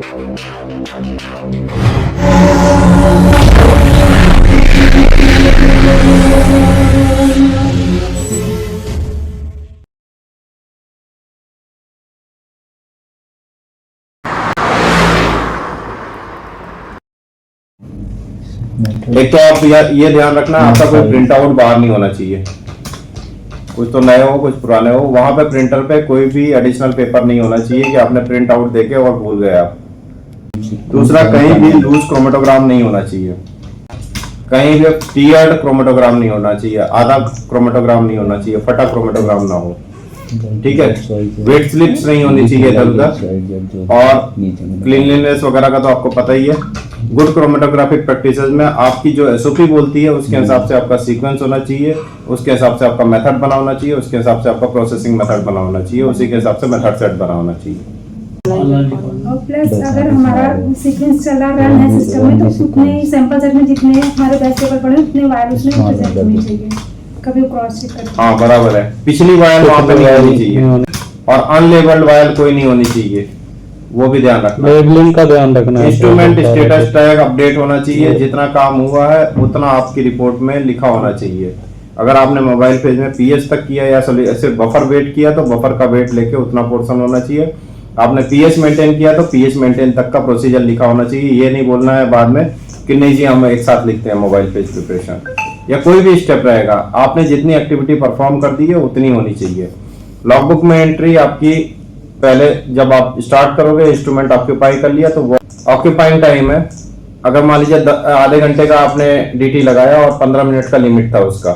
एक तो आप ये ध्यान रखना, आपका कोई प्रिंट आउट बाहर नहीं होना चाहिए। कुछ तो नए हो कुछ पुराने हो, वहां पे प्रिंटर पे कोई भी एडिशनल पेपर नहीं होना चाहिए कि आपने प्रिंट आउट देके और भूल गए आप। दूसरा, कहीं भी लूज क्रोमेटोग्राम नहीं होना चाहिए, कहीं भी टीयर्ड क्रोमेटोग्राम नहीं होना चाहिए, आधा क्रोमेटोग्राम नहीं होना चाहिए, फटा क्रोमेटोग्राम ना हो, ठीक है। वेट स्लिप्स नहीं होनी चाहिए इधर उधर, और क्लीनलीनेस वगैरह का तो आपको पता ही है। गुड क्रोमेटोग्राफिक प्रैक्टिसेस में आपकी जो एसओपी बोलती है उसके हिसाब से आपका सीक्वेंस होना चाहिए, उसके हिसाब से आपका मेथड बना होना चाहिए, उसके हिसाब से आपका प्रोसेसिंग मेथड बना होना चाहिए, उसी के हिसाब से मेथड सेट बना होना चाहिए। और प्लस अगर हमारा सीक्वेंस चला रहा है सिस्टम में तो उतने ही सैंपल सेट में जितने हमारे बैच पेपर पड़े उतने वायर उसमें प्रेजेंट होनी चाहिए, कभी क्रॉस चेक करते। हाँ बराबर है, पिछली वायर वहां पे नहीं होनी चाहिए, और अनलेबल्ड वायर कोई नहीं होनी चाहिए, वो भी ध्यान रखना। लेबलिंग का ध्यान रखना है। इंस्ट्रूमेंट स्टेटस टैग अपडेट होना चाहिए, जितना काम हुआ है उतना आपकी रिपोर्ट में लिखा होना चाहिए। अगर आपने मोबाइल पेज में पीएच तक किया या सिर्फ बफर वेट किया तो बफर का वेट लेके उतना पोर्शन होना चाहिए। आपने पीएच मेंटेन किया तो पीएच मेंटेन तक का प्रोसीजर लिखा होना चाहिए। ये नहीं बोलना है बाद में कि नहीं जी हम एक साथ लिखते हैं मोबाइल पेज प्रिपरेशन, या कोई भी स्टेप रहेगा, आपने जितनी एक्टिविटी परफॉर्म कर दी है उतनी होनी चाहिए। लॉगबुक में एंट्री आपकी पहले जब आप स्टार्ट करोगे, इंस्ट्रूमेंट ऑक्यूपाई कर लिया तो वो ऑक्यूपाइंग टाइम है। अगर मान लीजिए आधे घंटे का आपने डीटी लगाया और 15 मिनट का लिमिट था उसका,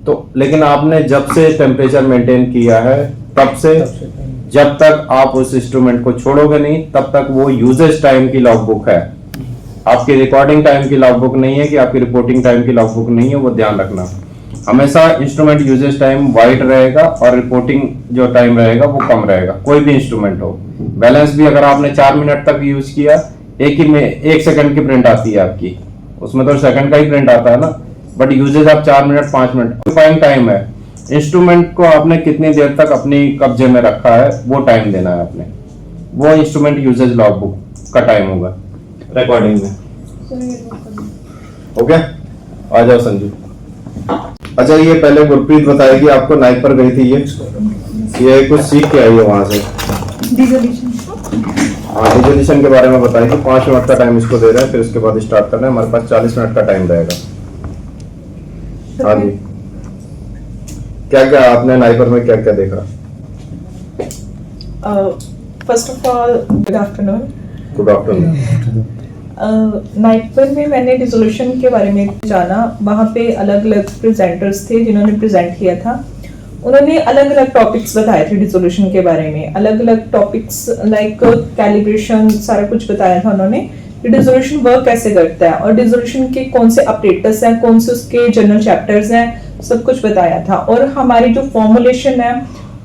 तो लेकिन आपने जब से टेम्परेचर मेंटेन किया है तब से जब तक आप उस इंस्ट्रूमेंट को छोड़ोगे नहीं तब तक वो यूजेज टाइम की लॉगबुक है, आपकी रिकॉर्डिंग टाइम की लॉगबुक नहीं है, कि आपकी रिपोर्टिंग टाइम की लॉगबुक नहीं है। वो ध्यान रखना, हमेशा इंस्ट्रूमेंट यूजेज टाइम वाइड रहेगा और रिपोर्टिंग जो टाइम रहेगा वो कम रहेगा, कोई भी इंस्ट्रूमेंट हो। बैलेंस भी अगर आपने 4 मिनट तक यूज किया, एक सेकंड की प्रिंट आती है आपकी, उसमें तो सेकंड का ही प्रिंट आता है ना, बट यूजेज आप 4 मिनट 5 मिनट ऑक्यूपाइंग टाइम है। इंस्ट्रूमेंट को आपने कितनी देर तक अपनी कब्जे में रखा है वो टाइम देना है आपने, वो इंस्ट्रूमेंट यूजेज लॉगबुक का टाइम होगा रिकॉर्डिंग में। ओके, आ जाओ संजू। अच्छा, ये पहले गुरप्रीत बताएगी, आपको नाइट पर गई थी ये कुछ सीख के आई है वहां से। हाँ, डिजोल्यूशन के बारे में बताएगी। 5 मिनट का टाइम इसको दे रहे हैं, फिर उसके बाद स्टार्ट करना है। हमारे पास 40 मिनट का टाइम रहेगा। हाँ जी, क्या क्या आपने नाइपर में क्या क्या देखा? First of all good afternoon. Good afternoon. NIPER में मैंने डिसोल्यूशन के बारे में जाना। वहाँ पे अलग अलग प्रेजेंटर्स थे जिन्होंने प्रेजेंट किया था। उन्होंने अलग अलग टॉपिक्स बताए थे डिसोल्यूशन के बारे में, अलग अलग टॉपिक्स लाइक कैलिब्रेशन, सारा कुछ बताया था उन्होंने कि डिसोल्यूशन वर्क कैसे करता है और डिसोल्यूशन के कौन से ऑपरेटर्स हैं, कौन से उसके जनरल चैप्टर्स हैं, सब कुछ बताया था। और हमारी जो फॉर्मुलेशन है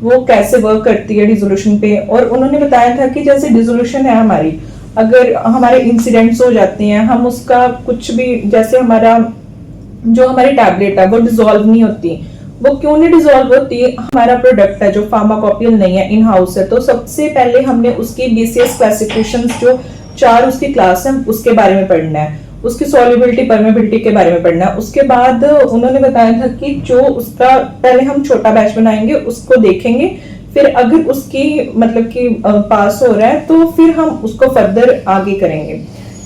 वो कैसे वर्क करती है डिसोल्यूशन पे। और उन्होंने बताया था कि जैसे डिसोल्यूशन है हमारी, अगर हमारे इंसिडेंट्स हो जाते हैं, हम उसका कुछ भी, जैसे हमारा जो हमारी टैबलेट है वो डिसॉल्व नहीं होती, वो क्यों नहीं डिसॉल्व होती? हमारा प्रोडक्ट है जो फार्माकोपियल नहीं है, इन हाउस है, तो सबसे पहले हमने उसकी बीसीएस क्लासिफिकेशंस जो 4 उसकी क्लास है उसके बारे में पढ़ना है, उसकी सॉल्युबिलिटी परमेबिलिटी के बारे में पढ़ना है। उसके बाद उन्होंने बताया था कि जो उसका पहले हम छोटा बैच बनाएंगे, उसको देखेंगे, फिर अगर उसकी मतलब कि पास हो रहा है तो फिर हम उसको फर्दर आगे करेंगे।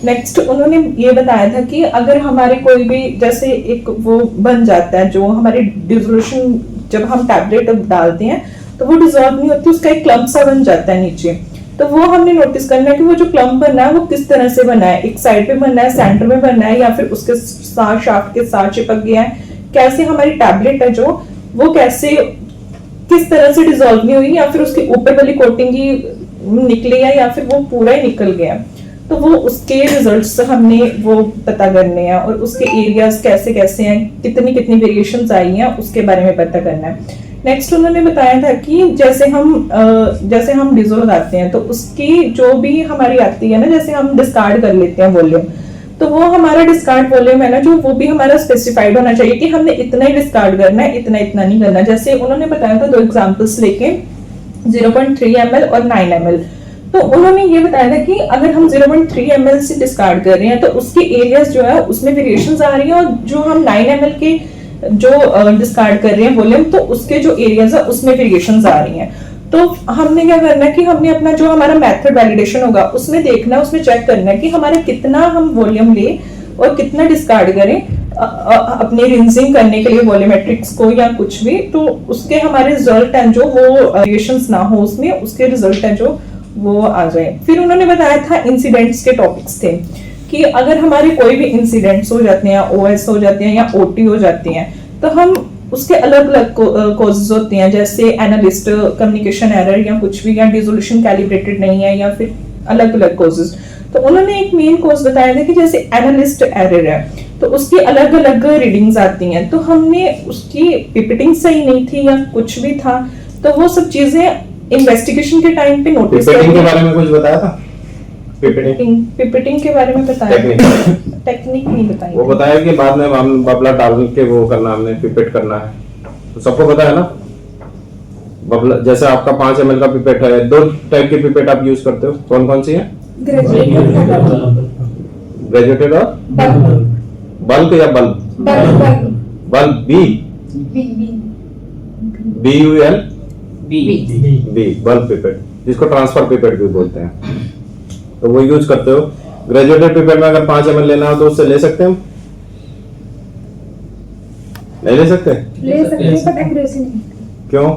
नेक्स्ट उन्होंने ये बताया था कि अगर हमारे कोई भी जैसे एक वो बन जाता है, जो हमारी डिसोल्यूशन जब हम टैबलेट डालते हैं तो वो डिसॉल्व नहीं होती, उसका एक क्लम्प सा बन जाता है नीचे, तो वो हमने नोटिस करना है कि वो जो क्लम्प बना है वो किस तरह से बना है, एक साइड पे बना है, सेंटर में बना है, या फिर उसके साथ शाफ्ट के साथ चिपक गया है, कैसे हमारी टैबलेट है जो वो कैसे किस तरह से डिसॉल्व नहीं हुई, या फिर उसकी ऊपर वाली कोटिंग ही निकली है या फिर वो पूरा ही निकल गया। तो वो उसके रिजल्ट्स हमने वो पता करने हैं और उसके एरियाज कैसे कैसे हैं, कितनी कितनी वेरिएशंस आई हैं, उसके बारे में पता करना है। नेक्स्ट उन्होंने बताया था कि जैसे हम डिजो लगाते हैं तो उसकी जो भी हमारी आती है ना, जैसे हम डिस्कार्ड कर लेते हैं वॉल्यूम, तो वो हमारा डिस्कार्ड वॉल्यूम है ना जो वो भी हमारा स्पेसिफाइड होना चाहिए कि हमने इतना ही डिस्कार्ड करना है, इतना इतना नहीं करना। जैसे उन्होंने बताया था 2 एग्जांपल्स लेके 0.3 ml और 9 ml। तो उन्होंने ये बताया था कि अगर हम 0.3 ml से डिस्कार्ड कर रहे हैं तो उसके एरियाज जो है उसमें वेरिएशंस आ रही हैं, और जो हम 9 ml के जो डिस्कार्ड कर रहे हैं वॉल्यूम, तो उसके जो एरियाज है उसमें वेरिएशंस आ रही हैं। तो हमने क्या करना है कि हमने अपना जो हमारा मेथड वैलिडेशन होगा उसमें देखना है, उसमें चेक करना है कि हमारा कितना हम वॉल्यूम ले और कितना डिस्कार्ड करें अपने रिंजिंग करने के लिए वॉल्यूमेट्रिक्स को या कुछ भी, तो उसके हमारे रिजल्ट हैं जो वो वेरिएशंस ना हो उसमें, उसके रिजल्ट हैं जो वो आ जाए। फिर उन्होंने बताया था इंसिडेंट्स के टॉपिक्स थे कि अगर हमारे कोई भी इंसिडेंट्स हो जाते हैं, ओएस हो जाते हैं या ओटी हो जाती हैं, तो हम उसके अलग अलग कॉजेज होते हैं, जैसे एनालिस्ट कम्युनिकेशन एरर या कुछ भी, या डिसोल्यूशन कैलिब्रेटेड नहीं है, या फिर अलग अलग कॉजेज। तो उन्होंने एक मेन कॉज बताया था कि जैसे एनालिस्ट एरर है तो उसकी अलग अलग रीडिंग्स आती हैं, तो हमने उसकी पिपटिंग सही नहीं थी या कुछ भी था, तो वो सब चीजें इन्वेस्टिगेशन के टाइम पे नोटिस पिपेटिंग के बारे में कुछ बताया था? पिपटिंग के बारे में बताया, टेक्निक नहीं बताई, वो बताया कि बाद में हम बबला डाल के वो करना, हमने पिपेट करना है, तो सबको पता है ना बबला। जैसे आपका 5 ml का पिपेट है, 2 टाइप के पिपेट आप यूज करते हो, कौन कौन सी है? ग्रेजुएटेड और बल्क या bulb? Bulb B bulb pipette, जिसको ट्रांसफर पिपेट भी बोलते हैं, तो वो यूज करते हो। ग्रेजुएटेड पिपेट में अगर 5 ml लेना हो तो उससे ले सकते हैं हम? नहीं ले सकते? ले सकते हैं पर एक्यूरेसी नहीं। क्यों?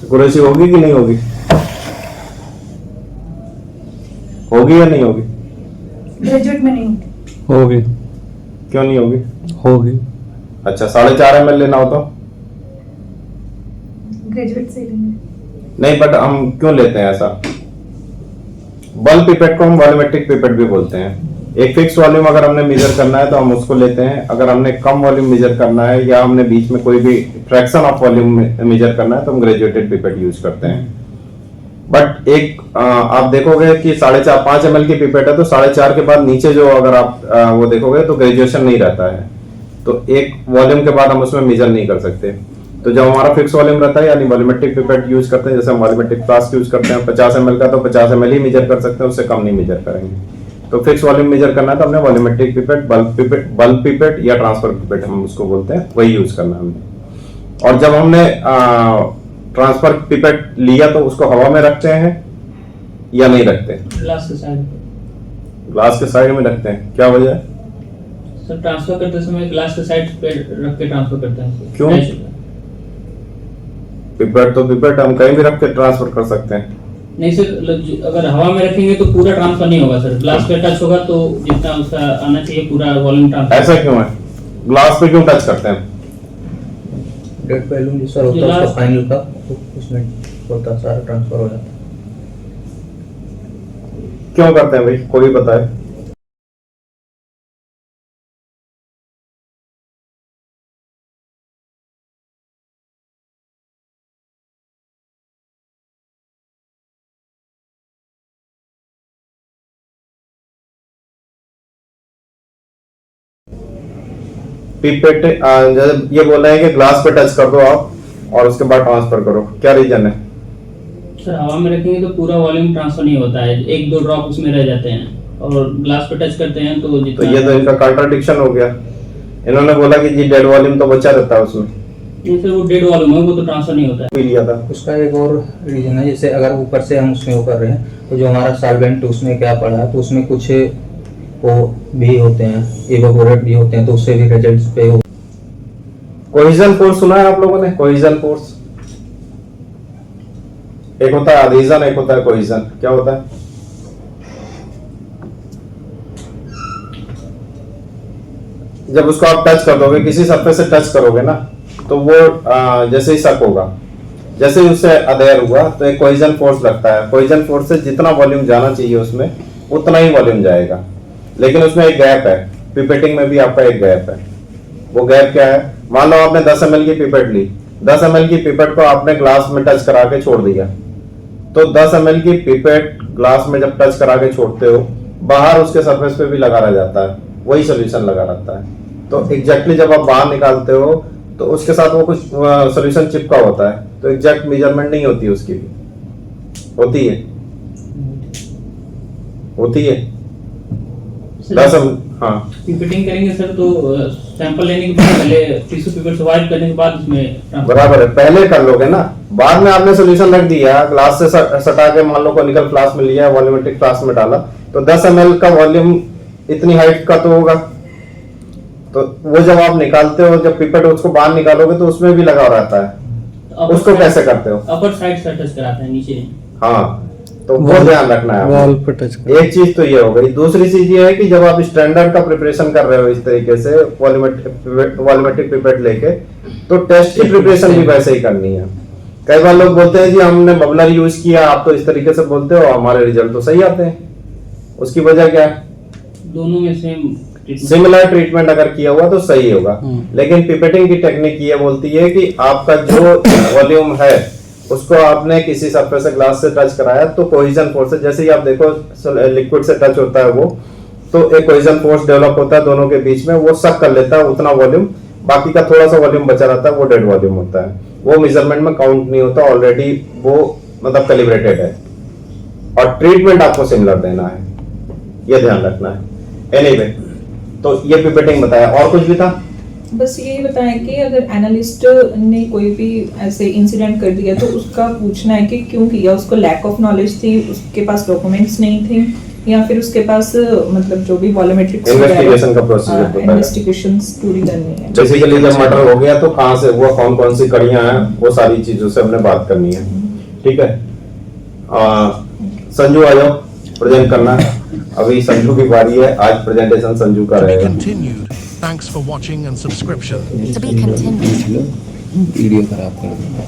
एक्यूरेसी होगी कि नहीं होगी? होगी या नहीं होगी? ग्रेजुएट में नहीं होगी। क्यों नहीं होगी? होगी। अच्छा, 4.5 ml लेना हो तो? ग्रेजुएट से लेंगे नहीं, बट हम क्यों लेते हैं ऐसा? बल्ब पिपेट को हम वॉल्यूमेट्रिक पिपेट भी बोलते हैं। एक फिक्स वॉल्यूम अगर हमने मेजर करना है तो हम उसको लेते हैं, अगर हमने कम वॉल्यूम मेजर करना है या हमने बीच में कोई भी फ्रैक्शन ऑफ वॉल्यूम मेजर करना है तो हम ग्रेजुएटेड पिपेट यूज करते हैं। बट एक आप देखोगे कि 5 ml की पिपेट है तो 4.5 के बाद नीचे जो अगर आप वो देखोगे तो ग्रेजुएशन नहीं रहता है, तो एक वॉल्यूम के बाद हम उसमें मेजर नहीं कर सकते। तो जब हमारा फिक्स वॉल्यूम रहता है यानी वॉल्यूमेट्रिक पिपेट यूज करते हैं, जैसे हम वॉल्यूमेट्रिक फ्लास्क यूज करते हैं 50 ml का, तो 50 ml ही मेजर कर सकते हैं, उससे कम नहीं मेजर करेंगे। तो फिक्स वॉल्यूम मेजर करना है तो हमने वॉल्यूमेट्रिक पिपेट, बल्ब पिपेट या ट्रांसफर पिपेट हम उसको बोलते हैं, वही यूज करना है हमने। और जब हमने ट्रांसफर पिपेट लिया तो उसको हवा में रखते हैं या नहीं रखते? ग्लास के साइड ग्लास के साइड में रखते हैं, क्या वजह है? सर ट्रांसफर करते समय ग्लास के साइड पे रख के ट्रांसफर करते हैं। क्यों? पिपेट तो पिपेट हम कहीं भी रख के ट्रांसफर कर सकते हैं। नहीं सर, अगर हवा में रखेंगे तो पूरा ट्रांसफर नहीं होगा सर, ग्लास पे टच होगा तो जितना उसका आना चाहिए पूरा वॉल्यूम ट्रांसफर। ऐसा क्यों है? ग्लास पे क्यों टच करते हैं? डेड वॉल्यूम जिसका होता है उसका फाइनल का उसमें होता सारा ट्रांसफर हो जाता है। क्यों करते हैं भाई, कोई बताए? पिपेट ये बोल रहे हैं कि ग्लास पे टच कर दो आप और उसके बाद ट्रांसफर करो, क्या रीजन है? सर हवा में रखेंगे तो पूरा वॉल्यूम ट्रांसफर नहीं होता है, 1-2 ड्रॉप उसमें रह जाते हैं, और ग्लास पे टच करते हैं तो तो ये तो इनका कॉन्ट्राडिक्शन हो गया। इन्होंने बोला कि जी डेड वॉल्यूम तो बचा रहता है उसमें। नहीं सर, वो डेड वॉल्यूम है, वो तो ट्रांसफर नहीं होता है। पी लिया था उसका एक और रीजन है, जैसे अगर ऊपर से हम उसमें वो कर रहे हैं तो जो हमारा सॉल्वेंट उसमें क्या पड़ा है तो उसमें कुछ वो भी होते हैं, इवेपोरेट भी होते हैं, तो उससे भी रिजल्ट्स पे कोहेजन फोर्स सुना है आप लोगों ने? कोहेजन फोर्स एक होता है अडहेजन, एक होता है कोहेजन। क्या होता है? जब उसको आप टच कर दोगे, किसी सरफेस से टच करोगे ना, तो वो जैसे ही सक होगा, जैसे ही उससे अधेर हुआ तो एक कोहेजन फोर्स लगता है। कोहेजन फोर्स से जितना वॉल्यूम जाना चाहिए उसमें उतना ही वॉल्यूम जाएगा, लेकिन उसमें एक गैप है। पिपेटिंग में भी आपका एक गैप है। वो गैप क्या है? मान लो आपने 10 ml की पिपेट ली, 10 ml की पिपेट को आपने ग्लास में टच करा के छोड़ दिया, तो 10 ml की पिपेट ग्लास में जब टच करा के छोड़ते हो, बाहर उसके सरफेस पे भी लगा रह जाता है, वही सोल्यूशन लगा रहता है। तो एग्जैक्टली जब आप बाहर निकालते हो तो उसके साथ वो कुछ सोल्यूशन चिपका होता है, तो एग्जैक्ट मेजरमेंट नहीं होती उसकी भी, होती है, होती है। 10 हाँ पिपेटिंग करेंगे सर तो सैंपल लेने के बाद पहले टिश्यू पेपर से वाइप करने के बाद उसमें बराबर है, पहले कर लोगे ना, बाद में आपने सोल्यूशन रख दिया, ग्लास से सटा के मान लो कोनिकल फ्लास्क में लिया, वॉल्यूमेट्रिक फ्लास्क में डाला, तो 10 ml का वॉल्यूम इतनी हाइट का तो होगा, तो वो जब आप निकालते हो, जब पिपेट उसको बाहर निकालोगे तो उसमें भी लगा रहता है, उसको कैसे करते हो? अपर साइड से टच कराते हैं नीचे। हाँ, तो वो ध्यान रखना है वॉल आपको। पे टच एक चीज तो ये हो गई। दूसरी चीज ये है कि जब आप स्टैंडर्ड का प्रिपरेशन कर रहे हो इस तरीके से वॉल्यूमेट्रिक पिपेट लेके, तो टेस्ट की प्रिपरेशन भी वैसे ही करनी है। कई बार लोग बोलते हैं जी हमने बबलर यूज किया, आप तो इस तरीके से बोलते हो, हमारे रिजल्ट तो सही आते हैं, उसकी वजह क्या है? दोनों में सेम सिमिलर ट्रीटमेंट अगर किया हुआ तो सही होगा, लेकिन पिपेटिंग की टेक्निक ये बोलती है कि आपका जो वॉल्यूम है उसको आपने किसी सरफेस ग्लास से टच कराया तो कोहेजन फोर्स से, जैसे ही आप देखो लिक्विड से टच होता है वो, तो एक कोहेजन फोर्स डेवलप होता है दोनों के बीच में, वो सक कर लेता है उतना वॉल्यूम, बाकी का थोड़ा सा वॉल्यूम बचा रहता है, वो डेड वॉल्यूम होता है, वो मेजरमेंट में काउंट नहीं होता, ऑलरेडी वो मतलब कैलिब्रेटेड है, और ट्रीटमेंट आपको सिमिलर देना है, ये ध्यान रखना है। एनीवे, तो ये पिपेटिंग बताया, और कुछ भी था? बस ये बताएं कि अगर एनालिस्ट ने कोई भी ऐसे इंसिडेंट कर दिया तो उसका पूछना है कि क्यों किया, उसको लैक ऑफ नॉलेज थी, उसके पास डॉक्यूमेंट्स नहीं थे, या फिर उसके पास मतलब जो भी वॉल्यूमेट्रिक्स इन्वेस्टिगेशन का प्रोसीजर होता है, इन्वेस्टिगेशंस पूरी करनी है। बेसिकली जब मर्डर हो गया तो कहाँ से हुआ, कौन कौन सी कड़ियां हैं, वो सारी चीजों से हमने बात करनी है। ठीक है, संजू आ जाओ, प्रेजेंट करना। अभी संजू की बारी है, आज प्रेजेंटेशन संजू का To be रहेगा। continued. Thanks for watching and subscription. To be continued. Video खराब कर दिया।